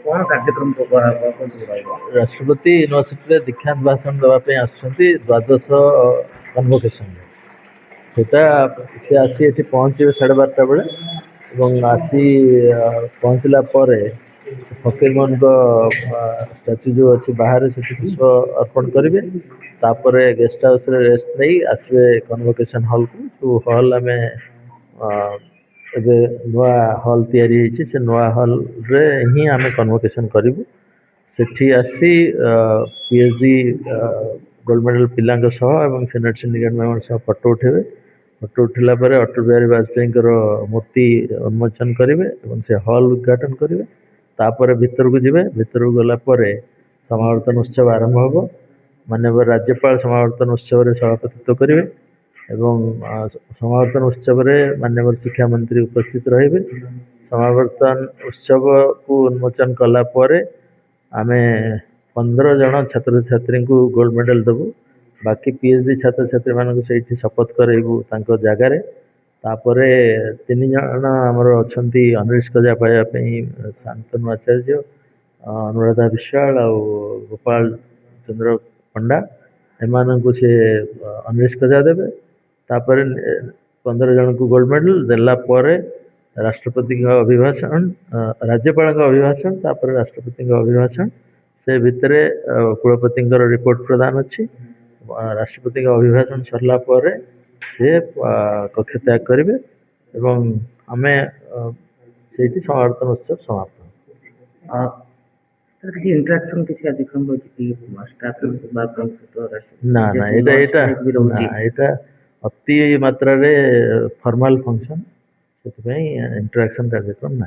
कौन कार्यक्रम को कौन सब रहिବ? राष्ट्रपति यूनिवर्सिटी दीक्षांत भाषण देवाई आसुँच द्वादश कन्वोकेशन सेटा सी आसी ये पहुँचे 12:30 बेले आसी पहुँचला फकीर मोहन स्टाच्यू जो अच्छी बाहर से पुष्प अर्पण करेंगे तापर गेस्ट हाउस रे रेस्ट नहीं आसवे कन्वोकेशन हॉल को जो हॉल आम नुआ हॉल तैयारी से नुआ हॉल रे ही आम कन्वोकेशन करूँ सेठी आसी पीएचडी गोल्ड मेडल पिला सीनियर सिंडिकेट मेम्बर फोटो उठेबे फोटो उठला अटल बिहारी वाजपेयी मूर्ति उन्मोचन करेंगे से हॉल उद्घाटन करेंगे तापर भीतर को जीवे भीतर को गला समावर्तन उत्सव आरंभ हो माननीय राज्यपाल समावर्तन उत्सव में सभापतित्व करेंगे समावर्तन उत्सव में माननीय शिक्षा मंत्री उपस्थित रहे समावर्तन उत्सव को उन्मोचन कलापर आम 15 जन छात्र छात्री को गोल्ड मेडल देवु बाकी पीएचडी छात्र छात्री मान से शपथ करेबू जगार तापर 3 जन आमर अच्छा अनरिश कजा पाइबापी शांतनु आचार्य अनुराधा विश्वाल आ गोपाल चंद्र पंडा एम को सी अनरिश कजा देवे तापर 15 जन को गोल्ड मेडल देला राष्ट्रपति अभिभाषण राज्यपाल अभिभाषण तापर राष्ट्रपति अभिभाषण से भितर कुलपति रिपोर्ट प्रदान अच्छी राष्ट्रपति अभिभाषण सरला से कक्ष त्याग करेंगे आम से समावर्तन उत्सव समाप्त किसी इंटरेक्शन किसी कार्यक्रम ना ना ये अति मात्रा फॉर्मल फंक्शन से इंटरेक्शन कार्यक्रम ना।